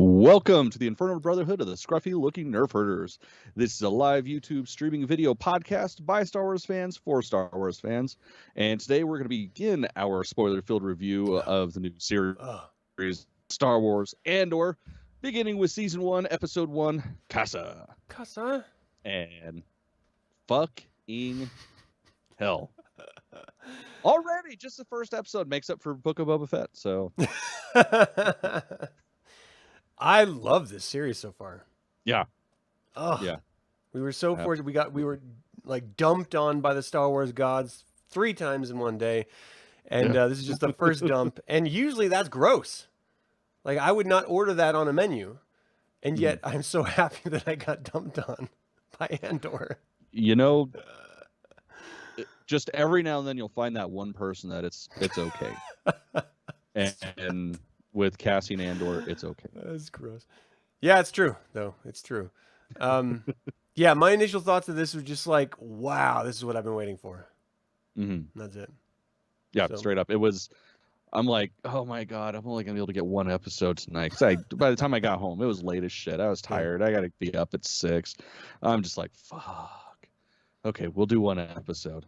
Welcome to the Infernal Brotherhood of the Scruffy Looking Nerf Herders. This is a live YouTube streaming video podcast by Star Wars fans for Star Wars fans. And today we're going to begin our spoiler-filled review of the new series, Star Wars Andor, beginning with Season 1, Episode 1, Kassa. Kassa? And fucking hell. Already, just the first episode makes up for Book of Boba Fett, so... I love this series so far. Yeah. Oh, yeah. We were so fortunate. We were like dumped on by the Star Wars gods 3 times in one day. And this is just the first dump. And usually that's gross. Like I would not order that on a menu. And yet I'm so happy that I got dumped on by Andor. You know, just every now and then you'll find that one person that it's okay. and with Cassie and Andor, it's okay. That's gross. Yeah, it's true, though. It's true. Yeah, my initial thoughts of this were just like, wow, this is what I've been waiting for. That's it. Yeah, so, straight up. It was, I'm like, oh my God, I'm only going to be able to get one episode tonight. Because by the time I got home, it was late as shit. I was tired. I got to be up at 6. I'm just like, fuck. Okay, we'll do one episode.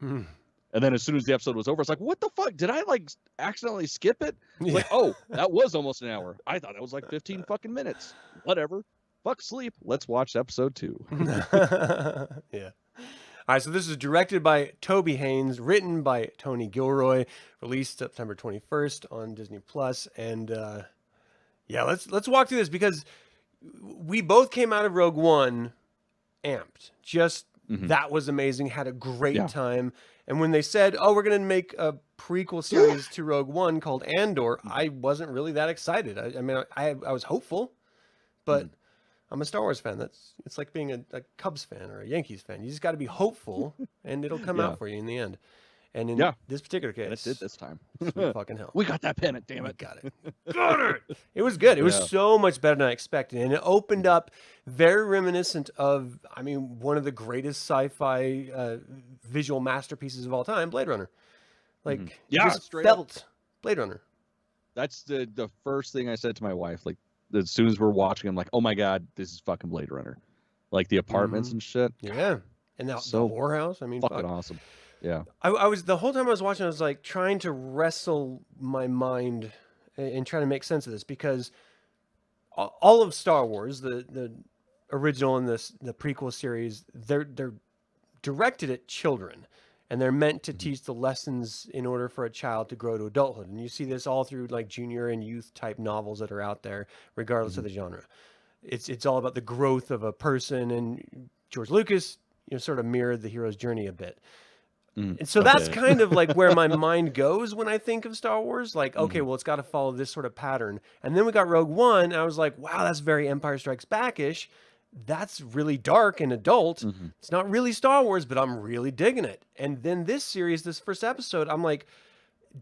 And then as soon as the episode was over, it's like, what the fuck? Did I like accidentally skip it? It's like, oh, that was almost an hour. I thought that was like 15 fucking minutes. Whatever. Fuck sleep. Let's watch episode 2. Yeah. All right, so this is directed by Toby Haynes, written by Tony Gilroy, released September 21st on Disney Plus. And yeah, let's walk through this because we both came out of Rogue One amped. Just that was amazing. Had a great time. And when they said, oh, we're going to make a prequel series to Rogue One called Andor, I wasn't really that excited. I mean, I was hopeful, but I'm a Star Wars fan. It's like being a Cubs fan or a Yankees fan. You just got to be hopeful, and it'll come out for you in the end. And in this particular case, it did this time. Sweet fucking hell. We got that pennant, damn it. Got it. Got it. It was good. It was so much better than I expected. And it opened up very reminiscent of, I mean, one of the greatest sci-fi visual masterpieces of all time, Blade Runner. Like, it just felt Blade Runner. That's the first thing I said to my wife. Like, as soon as we're watching, I'm like, oh my God, this is fucking Blade Runner. Like the apartments and shit. Yeah. And the whorehouse. I mean, fucking awesome. Yeah. I was, the whole time I was watching, I was like trying to wrestle my mind and trying to make sense of this because all of Star Wars, the original and the prequel series, they're directed at children and they're meant to teach the lessons in order for a child to grow to adulthood. And you see this all through like junior and youth type novels that are out there, regardless of the genre. It's all about the growth of a person, and George Lucas, sort of mirrored the hero's journey a bit. And so that's kind of like where my mind goes when I think of Star Wars. Like, okay, well, it's got to follow this sort of pattern. And then we got Rogue One, and I was like, wow, that's very Empire Strikes Back-ish. That's really dark and adult. It's not really Star Wars, but I'm really digging it. And then this series, this first episode, I'm like,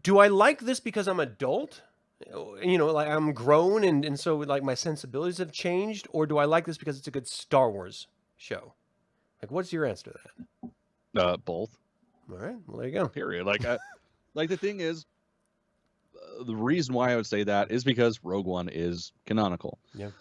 do I like this because I'm adult? Like I'm grown, and so like my sensibilities have changed? Or do I like this because it's a good Star Wars show? Like, what's your answer to that? Both. All right, well, there you go. Period. Like, like the thing is, the reason why I would say that is because Rogue One is canonical. Yeah.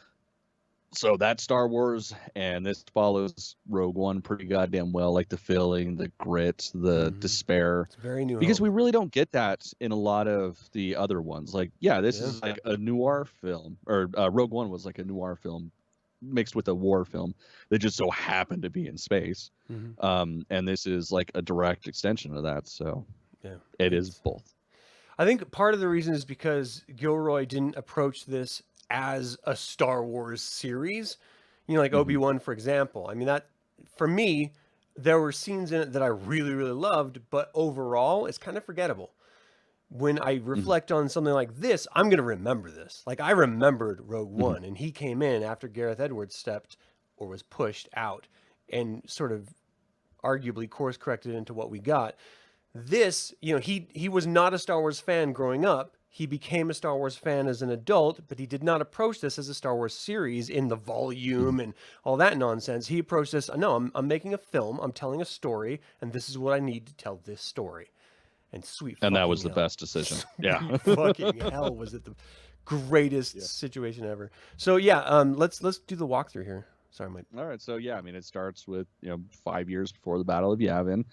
So that's Star Wars, and this follows Rogue One pretty goddamn well. Like the feeling, the grit, the despair. It's very new. Because we really don't get that in a lot of the other ones. Like, this is like a noir film, or Rogue One was like a noir film mixed with a war film that just so happened to be in space. And this is like a direct extension of that. So it is both. I think part of the reason is because Gilroy didn't approach this as a Star Wars series, like Obi-Wan, for example. I mean, that for me, there were scenes in it that I really, really loved, but overall it's kind of forgettable. When I reflect on something like this, I'm going to remember this. Like I remembered Rogue One, and he came in after Gareth Edwards stepped or was pushed out and sort of arguably course corrected into what we got. This, he was not a Star Wars fan growing up. He became a Star Wars fan as an adult, but he did not approach this as a Star Wars series in the volume and all that nonsense. He approached this, no, I'm making a film, I'm telling a story, and this is what I need to tell this story. And that was the best decision. Fucking hell, was it the greatest situation ever. So yeah, let's do the walkthrough here. Sorry, Mike. All right, so yeah, I mean, it starts with 5 years before the Battle of Yavin.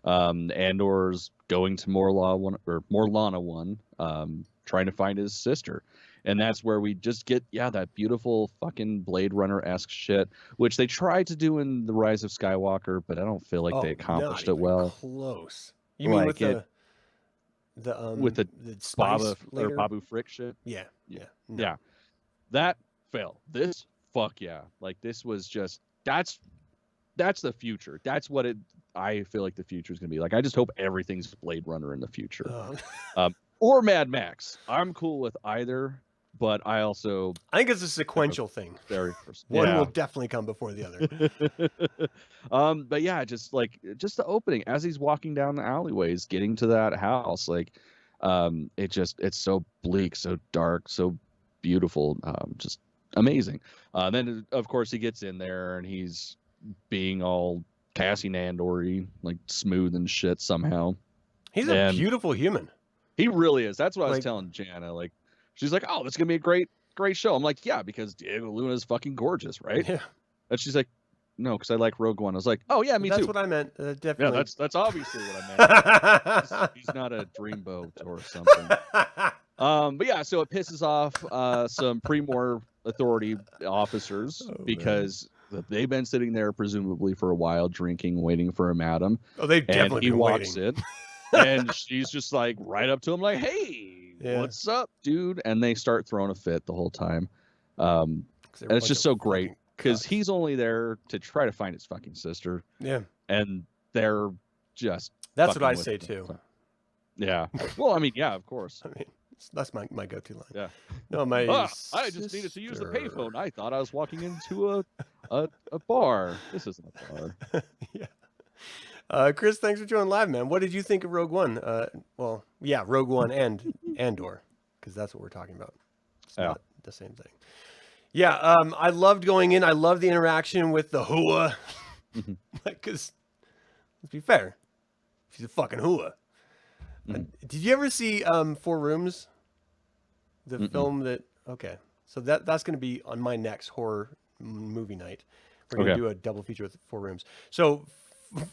Andor's going to Morlana 1, trying to find his sister. And that's where we just get, that beautiful fucking Blade Runner-esque shit, which they tried to do in The Rise of Skywalker, but I don't feel like they accomplished it well. Close. You mean with the spice later? Babu Frick shit? Yeah. No. Yeah. That fell. This, fuck yeah. Like, this was just, that's the future. That's what I feel like the future is going to be. Like, I just hope everything's Blade Runner in the future. Or Mad Max. I'm cool with either. But I think it's a sequential thing. Very first. One will definitely come before the other. But yeah, just the opening as he's walking down the alleyways, getting to that house, like, it's so bleak, so dark, so beautiful, just amazing. Then of course he gets in there and he's being all Cassian Andor-y, like smooth and shit somehow. He's a beautiful human. He really is. That's what I was telling Jana. Like, she's like, "Oh, this is gonna be a great show." I'm like, "Yeah, because Diego Luna is fucking gorgeous, right?" Yeah. And she's like, "No, because I like Rogue One." I was like, "Oh yeah, me too." That's what I meant. Definitely. Yeah, that's obviously what I meant. He's not a dreamboat or something. But yeah, so it pisses off some Pre-Mor Authority officers because they've been sitting there presumably for a while, drinking, waiting for a madam. Oh, they've definitely been walks waiting. in, and she's just like right up to him, like, "Hey. Yeah. What's up, dude?" And they start throwing a fit the whole time. And it's just so great because he's only there to try to find his fucking sister. Yeah. And they're just. That's what I say too. Yeah. Well, I mean, yeah, of course. I mean, that's my go-to line. Yeah. No, I just needed to use the payphone. I thought I was walking into a bar. This isn't a bar. Yeah. Chris, thanks for joining live, man. What did you think of Rogue One? Rogue One and Andor, because that's what we're talking about. It's not the same thing. Yeah, I loved going in. I loved the interaction with the Hua. Because, let's be fair, she's a fucking Hua. Did you ever see Four Rooms? The film that... Okay, so that's going to be on my next horror movie night. We're going to do a double feature with Four Rooms. So...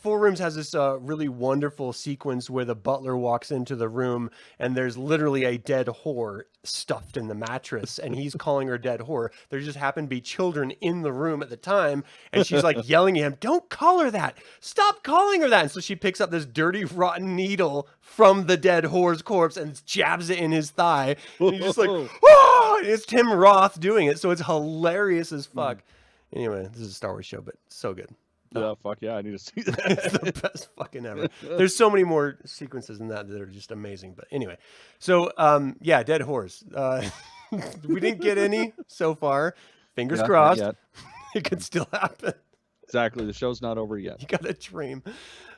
Four Rooms has this really wonderful sequence where the butler walks into the room and there's literally a dead whore stuffed in the mattress and he's calling her dead whore. There just happen to be children in the room at the time and she's like yelling at him, "Don't call her that! Stop calling her that!" And so she picks up this dirty, rotten needle from the dead whore's corpse and jabs it in his thigh. And he's just like, "Oh!" And it's Tim Roth doing it, so it's hilarious as fuck. Anyway, this is a Star Wars show, but so good. Yeah, fuck yeah, I need to see that. It's the best fucking ever. There's so many more sequences in that are just amazing. But anyway, so dead whores. We didn't get any so far. Fingers crossed. It could still happen. Exactly. The show's not over yet. You got a dream.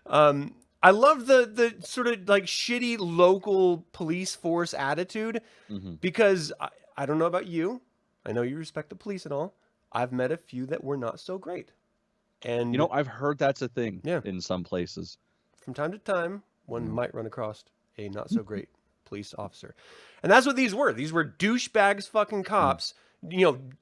I love the sort of like shitty local police force attitude because I don't know about you. I know you respect the police and all. I've met a few that were not so great. And I've heard that's a thing in some places. From time to time, one might run across a not so great police officer. And that's what these were. These were douchebags fucking cops,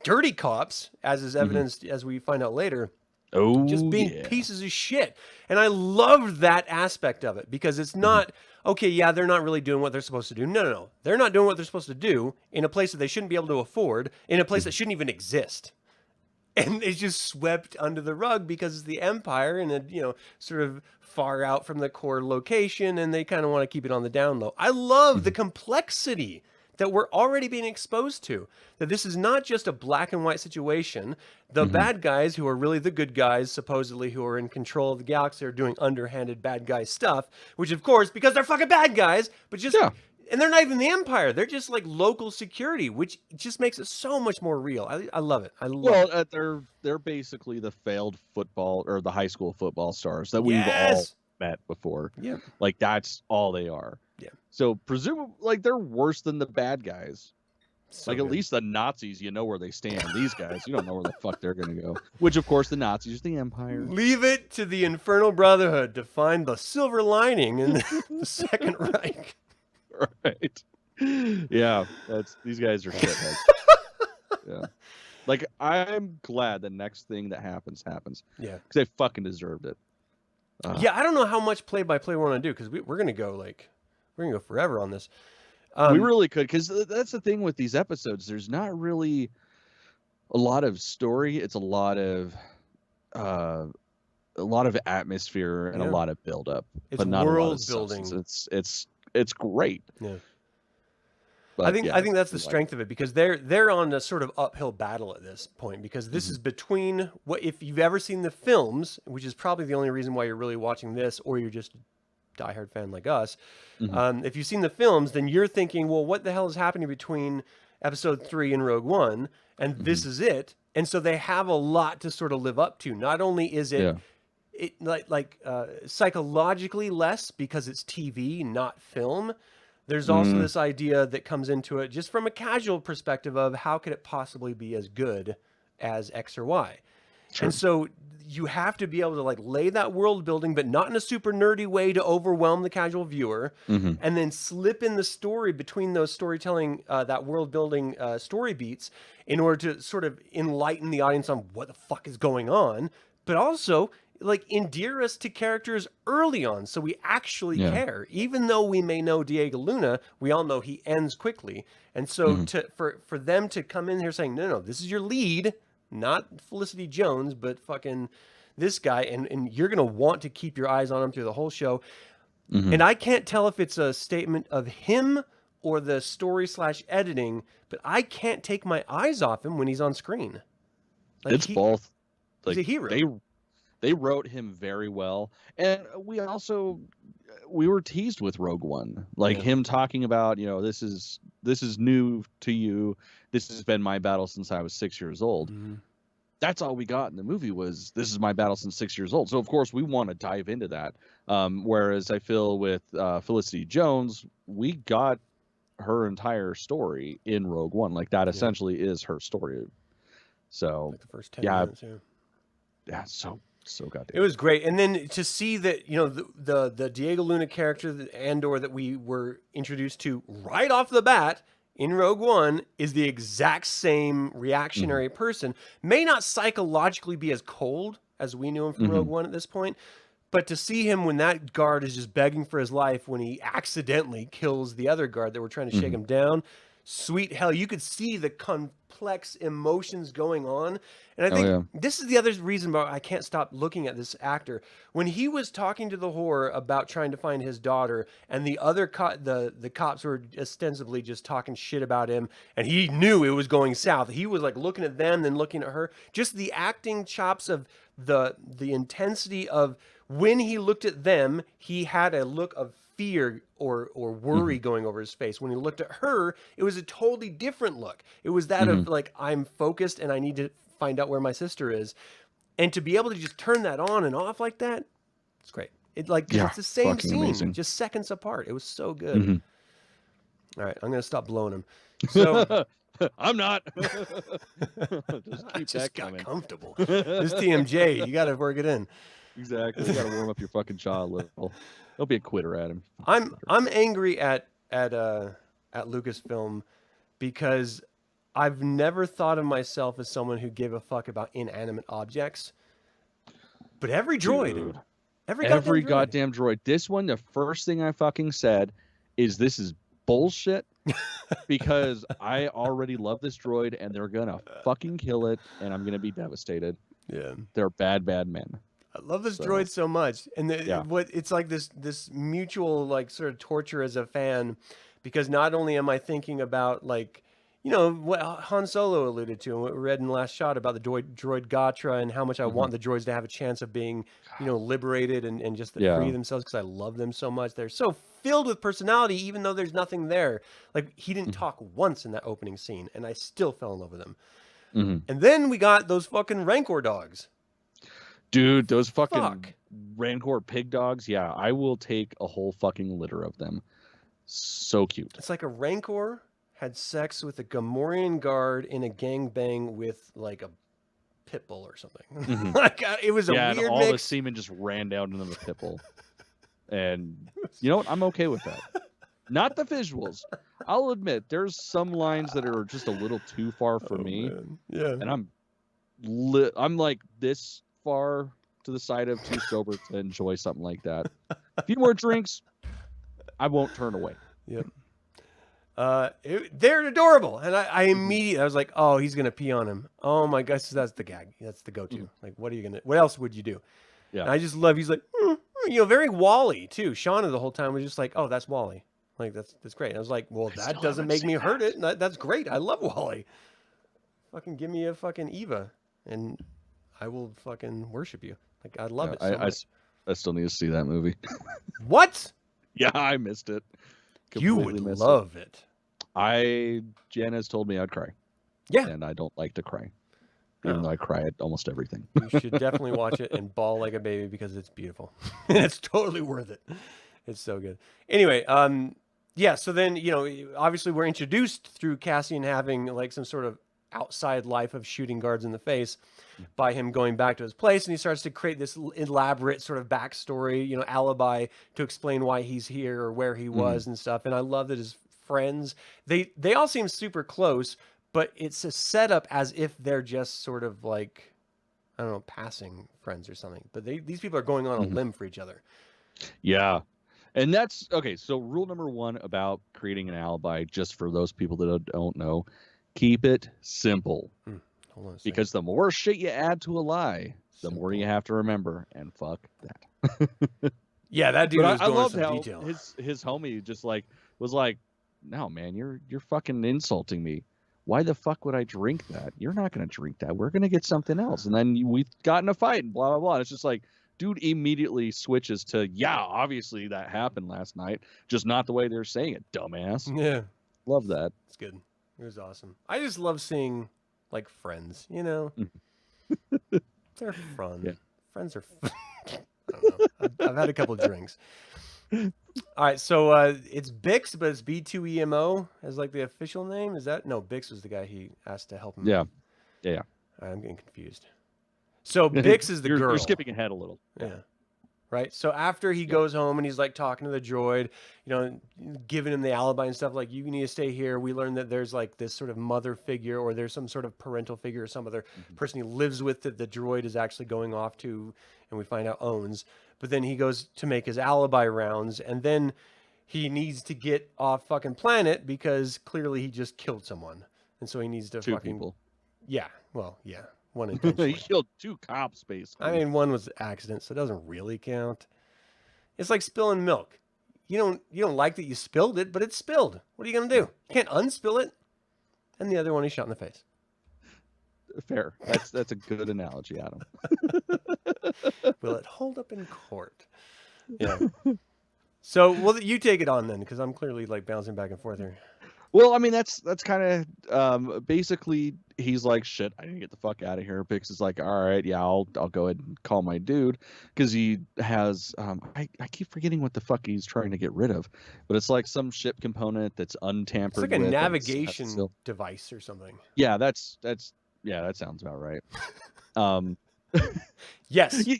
dirty cops, as is evidenced as we find out later. Oh, just being pieces of shit. And I loved that aspect of it because it's not, they're not really doing what they're supposed to do. No. They're not doing what they're supposed to do in a place that they shouldn't be able to afford, in a place that shouldn't even exist. And it's just swept under the rug because it's the Empire and sort of far out from the core location, and they kind of want to keep it on the down low. I love the complexity that we're already being exposed to. That this is not just a black and white situation. The bad guys, who are really the good guys, supposedly, who are in control of the galaxy, are doing underhanded bad guy stuff, which of course, because they're fucking bad guys, but just... Yeah. And they're not even the Empire. They're just like local security, which just makes it so much more real. I love it. They're basically the failed football or the high school football stars that we've all met before. Yeah. Like that's all they are. Yeah. So presumably like they're worse than the bad guys. So like at least the Nazis, you know where they stand. These guys, you don't know where the fuck they're going to go. Which of course the Nazis are the Empire. Leave it to the Infernal Brotherhood to find the silver lining in the Second Reich. Right. Yeah, these guys are shitheads. Yeah. Like, I'm glad the next thing that happens. Yeah. Because they fucking deserved it. Yeah, I don't know how much play-by-play we want to do because we're gonna go forever on this. We really could, because that's the thing with these episodes. There's not really a lot of story. It's a lot of atmosphere and a lot of build-up, It's but not a lot of world building. substance. It's great. Yeah. But I think that's the strength of it, because they're on a sort of uphill battle at this point, because this is between what, if you've ever seen the films, which is probably the only reason why you're really watching this, or you're just a diehard fan like us. If you've seen the films, then you're thinking, well, what the hell is happening between episode 3 and Rogue One, and this is it. And so they have a lot to sort of live up to. Not only is it psychologically less because it's TV, not film. There's also this idea that comes into it just from a casual perspective of how could it possibly be as good as X or Y. Sure. And so you have to be able to like lay that world building, but not in a super nerdy way to overwhelm the casual viewer, and then slip in the story between those storytelling, that world building story beats in order to sort of enlighten the audience on what the fuck is going on, but also like endear us to characters early on so we actually care. Even though we may know Diego Luna, we all know he ends quickly. And so for them to come in here saying, no, this is your lead, not Felicity Jones, but fucking this guy, and you're going to want to keep your eyes on him through the whole show. And I can't tell if it's a statement of him or the story/editing, but I can't take my eyes off him when he's on screen. Like, it's both. Like, he's a hero. They wrote him very well. And we were teased with Rogue One. Like him talking about, this is new to you. This has been my battle since I was 6 years old. That's all we got in the movie was, this is my battle since 6 years old. So of course we want to dive into that. Whereas I feel with Felicity Jones, we got her entire story in Rogue One. Like that essentially is her story. So like the first 10 minutes, yeah, so goddamn. It was great. And then to see that, the Diego Luna character, the Andor that we were introduced to right off the bat in Rogue One, is the exact same reactionary person. May not psychologically be as cold as we knew him from Rogue One at this point, but to see him when that guard is just begging for his life when he accidentally kills the other guard that were trying to shake him down, sweet hell, you could see the complex emotions going on. And I think this is the other reason why I can't stop looking at this actor. When he was talking to the whore about trying to find his daughter, and the other the cops were ostensibly just talking shit about him, and he knew it was going south. He was like looking at them, then looking at her. Just the acting chops of the intensity of when he looked at them, he had a look of fear or worry going over his face. When he looked at her, it was a totally different look. It was that of like, I'm focused and I need to find out where my sister is. And to be able to just turn that on and off like that, it's great. It's the same scene, amazing. Just seconds apart. It was so good. All right, I'm going to stop blowing him. So I'm not. Just got comfortable. This TMJ, you got to work it in. Exactly. You got to warm up your fucking jaw a little. Don't be a quitter, Adam. I'm angry at Lucasfilm because I've never thought of myself as someone who gave a fuck about inanimate objects. But every droid, every goddamn droid. This one, the first thing I fucking said is, this is bullshit, because I already love this droid and they're gonna fucking kill it and I'm gonna be devastated. Yeah, they're bad men. I love this droid so much, and what it's like this mutual like sort of torture as a fan, because not only am I thinking about like, what Han Solo alluded to and what we read in the last shot about the droid Gatra and how much I want the droids to have a chance of being, liberated and just free themselves, because I love them so much. They're so filled with personality, even though there's nothing there. Like, he didn't talk once in that opening scene, and I still fell in love with him. And then we got those fucking Rancor dogs. Dude, those fucking Rancor pig dogs. Yeah, I will take a whole fucking litter of them. So cute. It's like a Rancor had sex with a Gamorrean guard in a gangbang with like a pit bull or something. Like, it was a weird and all mix. the semen just ran down into the pit bull. And you know what? I'm okay with that. not the visuals. I'll admit there's some lines that are just a little too far for me, man. Yeah. and I'm like this far to the side of too sober to enjoy something like that. A few more drinks, I won't turn away. Yep. They're adorable, and I immediately I was like, oh, he's gonna pee on him. Oh my gosh, that's the gag. That's the go-to. Like, what else would you do? Yeah. And I just love. He's like, very Wally too. Shauna the whole time was just like, oh, that's Wally. Like that's great. I was like, well, that doesn't make me hurt it. That's great. I love Wally. Fucking give me a fucking Eva, and I will fucking worship you. Like I love it so much. I still need to see that movie. What? Yeah, I missed it. You would love it. Janice told me I'd cry. Yeah. And I don't like to cry. Even though I cry at almost everything. You should definitely watch it and bawl like a baby because it's beautiful. And it's totally worth it. It's so good. Anyway, yeah, so then, obviously we're introduced through Cassian having like some sort of outside life of shooting guards in the face by him going back to his place, and he starts to create this elaborate sort of backstory, alibi to explain why he's here or where he was and stuff. And I love that his friends, they all seem super close, but it's a setup as if they're just sort of like, I don't know, passing friends or something. But these people are going on a limb for each other. Yeah. And that's okay. So rule number 1 about creating an alibi, just for those people that don't know, keep it simple. Hold on a second. Because the more shit you add to a lie, the more you have to remember. And fuck that. Yeah, that dude was I going loved some how detail. His homie just was like, no man, you're fucking insulting me. Why the fuck would I drink that? You're not gonna drink that. We're gonna get something else. And then we got in a fight and blah blah blah. And it's just like, dude immediately switches to, yeah, obviously that happened last night, just not the way they're saying it, dumbass. Yeah, love that. It's good. It was awesome. I just love seeing like friends. They're fun. Yeah. Friends are fun. I don't know. I've had a couple of drinks. All right, so it's Bix, but it's B2EMO as like the official name. Is that no? Bix was the guy he asked to help him. Yeah. I'm getting confused. So Bix is the girl. You're skipping ahead a little. Yeah. Right. So after he goes home and he's like talking to the droid, giving him the alibi and stuff, like, you need to stay here. We learn that there's like this sort of mother figure, or there's some sort of parental figure, or some other person he lives with that the droid is actually going off to, and we find out owns. But then he goes to make his alibi rounds, and then he needs to get off fucking planet because clearly he just killed someone. And so he needs to Two people. Yeah. Well, yeah. One intentionally. He killed 2 cops, basically. I mean, one was accident, so it doesn't really count. It's like spilling milk. You don't like that you spilled it, but it's spilled. What are you gonna do? You can't unspill it. And the other one he shot in the face. Fair. That's a good analogy, Adam. Will it hold up in court? Yeah. So, well, you take it on then, because I'm clearly like bouncing back and forth here. Well, I mean, that's kind of basically, he's like, shit, I need to get the fuck out of here. Bix is like, all right, yeah, I'll go ahead and call my dude, because he has I keep forgetting what the fuck he's trying to get rid of, but it's like some ship component that's untampered. It's like a navigation device or something. Yeah, that sounds about right. Yes, you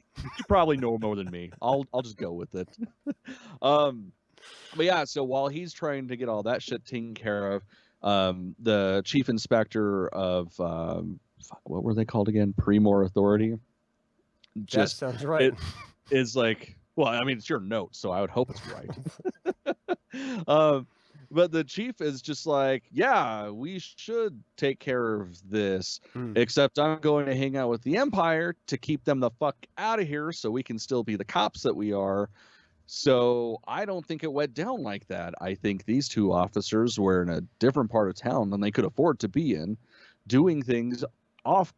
probably know more than me. I'll just go with it. But yeah, so while he's trying to get all that shit taken care of, the chief inspector of what were they called again? Premor Authority. That sounds right. It is like, well, I mean, it's your note, so I would hope it's right. But the chief is just like, yeah, we should take care of this, except I'm going to hang out with the Empire to keep them the fuck out of here so we can still be the cops that we are. So I don't think it went down like that. I think these 2 officers were in a different part of town than they could afford to be in, doing things off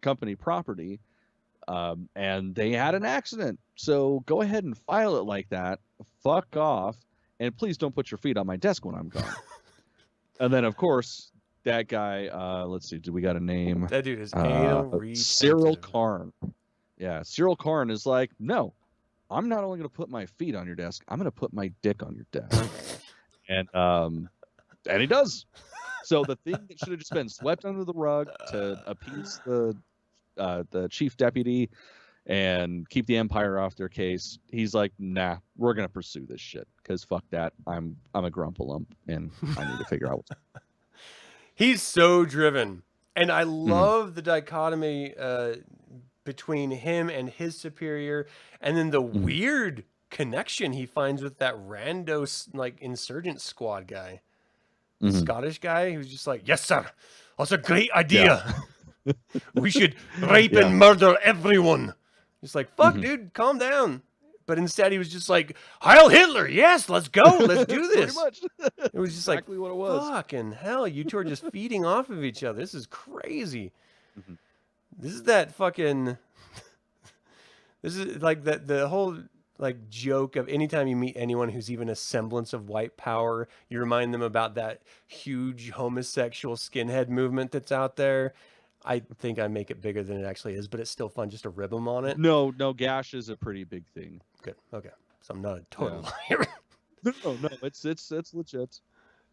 company property, and they had an accident. So go ahead and file it like that. Fuck off. And please don't put your feet on my desk when I'm gone. And then, of course, that guy, let's see, do we got a name? That dude is Cyril Karn. Yeah, Cyril Karn is like, no, I'm not only going to put my feet on your desk, I'm going to put my dick on your desk. And he does. So the thing that should have just been swept under the rug to appease the chief deputy and keep the Empire off their case. He's like, nah, we're gonna pursue this shit because fuck that. I'm a grumpalump and I need to figure out. He's so driven, and I love the dichotomy between him and his superior, and then the weird connection he finds with that rando like insurgent squad guy, the Scottish guy who's just like, yes sir, that's a great idea. We should rape and murder everyone. Just like, fuck dude, calm down. But instead he was just like, Heil Hitler, yes, let's go, let's do this. Pretty much. It was just exactly like, what it was. Fucking hell, you two are just feeding off of each other. This is crazy. This is that fucking, this is like the whole like joke of anytime you meet anyone who's even a semblance of white power, you remind them about that huge homosexual skinhead movement that's out there. I think I make it bigger than it actually is, but it's still fun just to rib them on it. No, gash is a pretty big thing. Good. Okay. So I'm not a total liar. No, it's legit.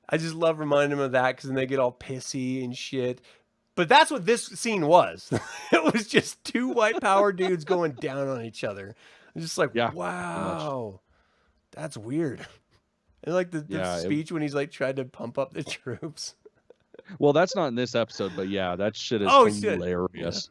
I just love reminding them of that because then they get all pissy and shit. But that's what this scene was. It was just two white power dudes going down on each other. It's just like, wow, that's weird. And like the speech when he's like tried to pump up the troops. Well, that's not in this episode, but yeah, that shit is hilarious.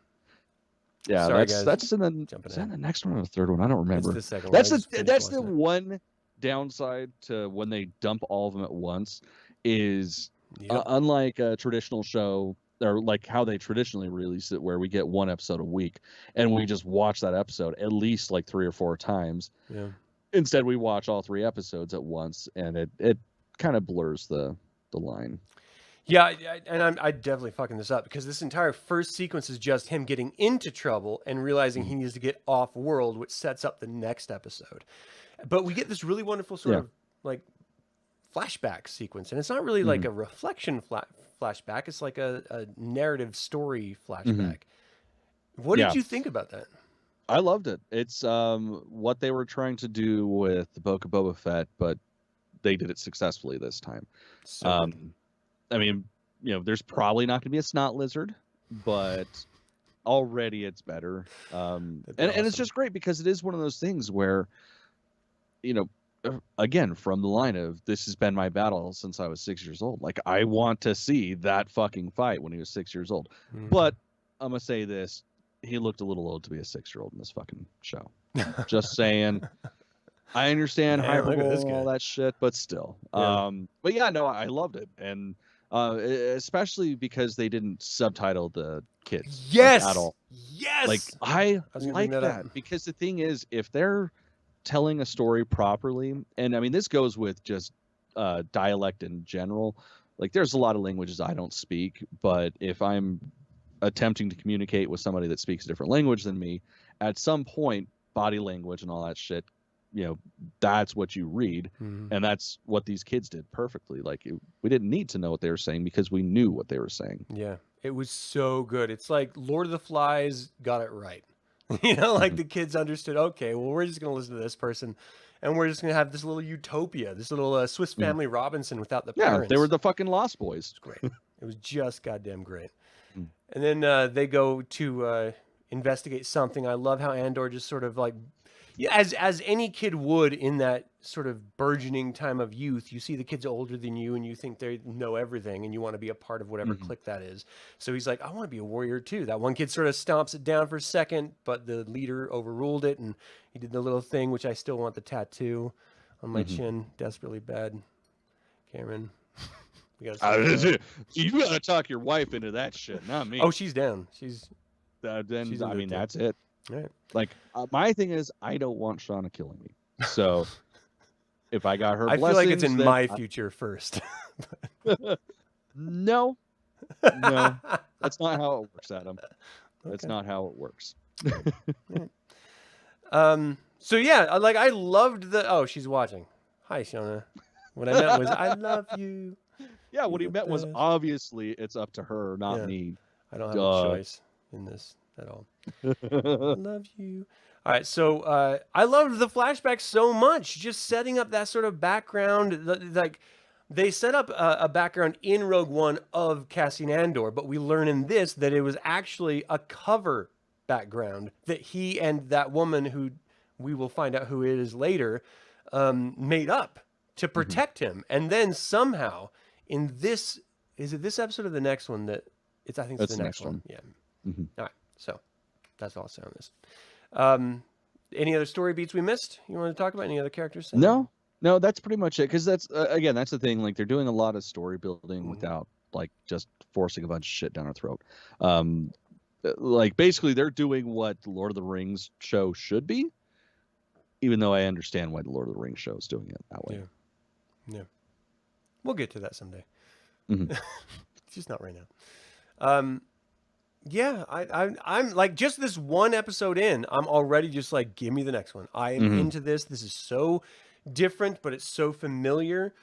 Yeah, sorry, that's in the next one or the third one. I don't remember. It's the second one. That's the one downside to when they dump all of them at once is unlike a traditional show or like how they traditionally release it, where we get one episode a week and we just watch that episode at least like 3 or 4 times. Yeah. Instead, we watch all 3 episodes at once, and it kind of blurs the line. Yeah, and I definitely fucking this up because this entire first sequence is just him getting into trouble and realizing he needs to get off world, which sets up the next episode. But we get this really wonderful sort of like flashback sequence, and it's not really like a reflection flashback. It's like a narrative story flashback. What did you think about that? I loved it. It's what they were trying to do with the Book of Boba Fett, but they did it successfully this time. So I mean, you know, there's probably not going to be a snot lizard, but already it's better. And it's just great because it is one of those things where, you know, again, from the line of this has been my battle since I was 6 years old. Like, I want to see that fucking fight when he was 6 years old. But I'm going to say this. He looked a little old to be a 6-year-old in this fucking show. Just saying. I understand hyperbole and all that shit, but still. But yeah, no, I loved it. And especially because they didn't subtitle the kids at all. Yes. Like I like that because the thing is, if they're telling a story properly, and I mean this goes with just dialect in general. Like there's a lot of languages I don't speak, but if I'm attempting to communicate with somebody that speaks a different language than me, at some point, body language and all that shit, you know, that's what you read. And that's what these kids did perfectly. Like we didn't need to know what they were saying because we knew what they were saying. Yeah, it was so good. It's like Lord of the Flies got it right. You know, like the kids understood, okay, well, we're just going to listen to this person and we're just going to have this little utopia, this little Swiss Family Robinson without the parents. They were the fucking Lost Boys. It's great. It was just goddamn great. And then they go to investigate something. I love how Andor just sort of like, as any kid would in that sort of burgeoning time of youth, you see the kids older than you and you think they know everything and you want to be a part of whatever clique that is. So he's like, I want to be a warrior too. That one kid sort of stomps it down for a second, but the leader overruled it and he did the little thing, which I still want the tattoo on my chin desperately bad. Cameron. You gotta talk your wife into that shit, not me. Oh, she's down. She's I mean, that's it. Right. Like my thing is, I don't want Shauna killing me. So if I got her, I feel like it's in my future first. No, that's not how it works, Adam. That's not how it works. So yeah, like I loved the. Oh, she's watching. Hi, Shauna. What I meant was, I love you. Yeah, what he meant was obviously it's up to her, not me. I don't have a choice in this at all. I love you. All right, so I loved the flashback so much, just setting up that sort of background. Like they set up a background in Rogue One of Cassian Andor, but we learn in this that it was actually a cover background that he and that woman, who we will find out who it is later, made up to protect him. And then somehow in this, is it this episode or the next one that it's, I think it's the next one. Yeah. All right. So that's all I'll say on this. Any other story beats we missed? You want to talk about any other characters? No, that's pretty much it. Cause that's, again, that's the thing. Like they're doing a lot of story building without like just forcing a bunch of shit down our throat. Like basically they're doing what the Lord of the Rings show should be, even though I understand why the Lord of the Rings show is doing it that way. Yeah. We'll get to that someday. Just not right now. Yeah, I'm like, just this one episode in, I'm already just like, give me the next one. I am into this. This is so different, but it's so familiar,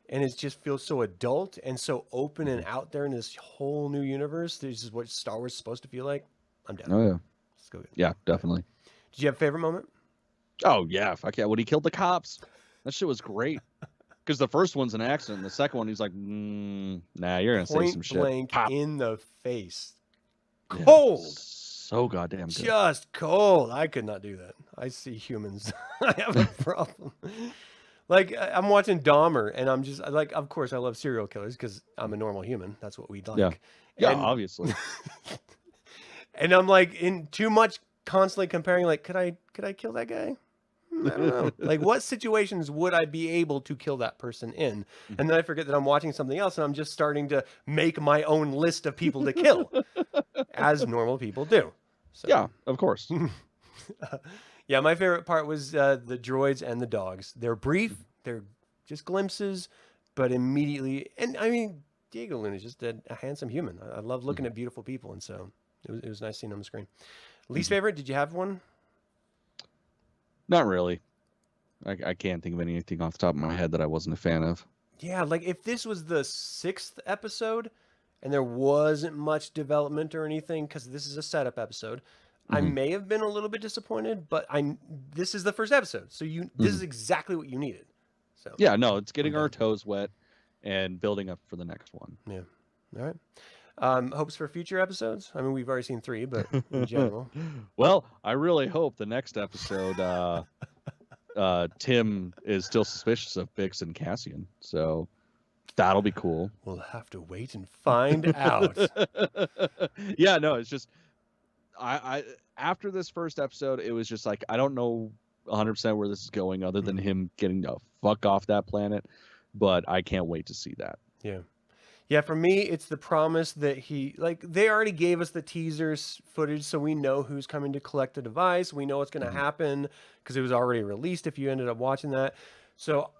and it just feels so adult and so open and out there in this whole new universe. This is what Star Wars is supposed to feel like. I'm down. Oh yeah. Let's go. Yeah, definitely. Did you have a favorite moment? Oh yeah, fuck yeah! When he killed the cops, that shit was great. Because the first one's an accident, the second one he's like, nah, you're gonna say some shit. Point blank Pop. in the face. Cold. Yeah, so goddamn good. Just cold. I could not do that. I see humans. I have a problem. Like, I'm watching Dahmer, and I'm just like, of course, I love serial killers because I'm a normal human. That's what we like. Yeah, and, obviously. And I'm like, in too much constantly comparing, like, could I kill that guy? I don't know. Like, what situations would I be able to kill that person in? And then I forget that I'm watching something else, and I'm just starting to make my own list of people to kill, as normal people do. So. Yeah, of course. Yeah, my favorite part was the droids and the dogs. They're brief, they're just glimpses, but immediately, and I mean, Diego Luna is just a handsome human. I love looking at beautiful people, and so it was nice seeing him on the screen. Least favorite? Did you have one? Not really. I can't think of anything off the top of my head that I wasn't a fan of. Yeah, like if this was the 6th episode and there wasn't much development or anything, because this is a setup episode, I may have been a little bit disappointed, but this is the first episode, so this is exactly what you needed. So yeah, no, it's getting our toes wet and building up for the next one. Yeah. All right. Hopes for future episodes? I mean, we've already seen 3, but in general. Well, I really hope the next episode, Tim is still suspicious of Bix and Cassian, so that'll be cool. We'll have to wait and find out. Yeah, no, it's just I after this first episode, it was just like I don't know 100% where this is going, other than him getting the fuck off that planet, but I can't wait to see that. Yeah. Yeah, for me, it's the promise that they already gave us the teasers footage, so we know who's coming to collect the device. We know what's going to happen because it was already released if you ended up watching that. So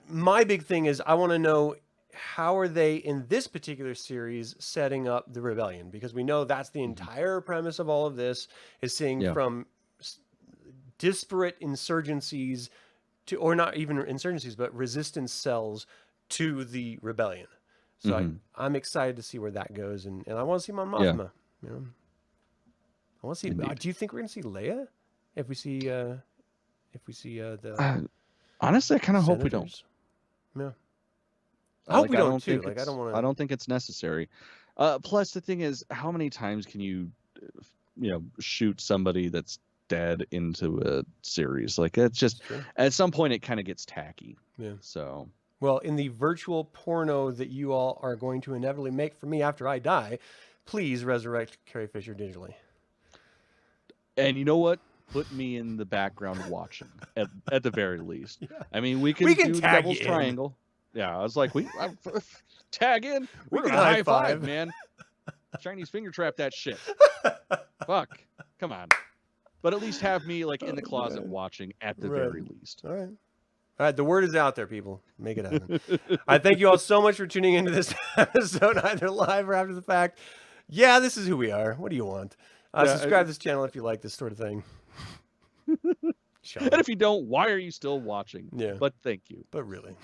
my big thing is I want to know, how are they in this particular series setting up the rebellion? Because we know that's the entire premise of all of this, is seeing from disparate insurgencies to, or not even insurgencies, but resistance cells to the rebellion. So I'm excited to see where that goes, and I want to see Mon Mothma. Yeah. You know? I want to see. Do you think we're going to see Leia if we see the? Honestly, I kind of hope we don't. Yeah. I hope we don't too. Like I don't think it's necessary. Plus, the thing is, how many times can you shoot somebody that's dead into a series? Like it's just at some point it kind of gets tacky. Yeah. So. Well, in the virtual porno that you all are going to inevitably make for me after I die, please resurrect Carrie Fisher digitally. And you know what? Put me in the background watching, at the very least. Yeah. I mean, we can do the Devil's Triangle. Yeah, I was like, tag in. We're going to high five, man. Chinese finger trap that shit. Fuck. Come on. But at least have me like in the closet watching at the very least. All right. All right, the word is out there, people. Make it happen. I thank you all so much for tuning into this episode, either live or after the fact. Yeah, this is who we are. What do you want? Subscribe to this channel if you like this sort of thing. And if you don't, why are you still watching? Yeah. But thank you. But really,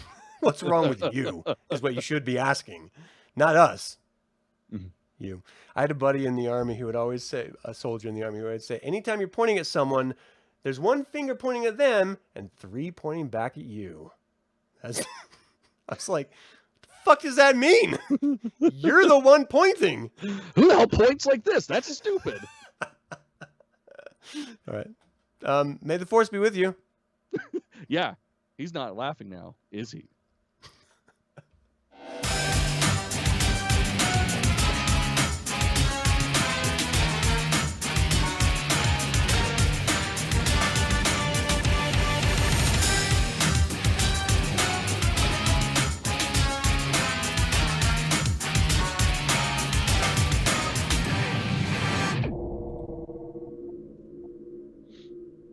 what's wrong with you is what you should be asking, not us. You. I had a buddy in the Army who would always say, a soldier in the Army who would say, anytime you're pointing at someone, there's one finger pointing at them and 3 pointing back at you. I was like, what the fuck does that mean? You're the one pointing. Who the hell points like this? That's stupid. All right. May the force be with you. Yeah, he's not laughing now, is he?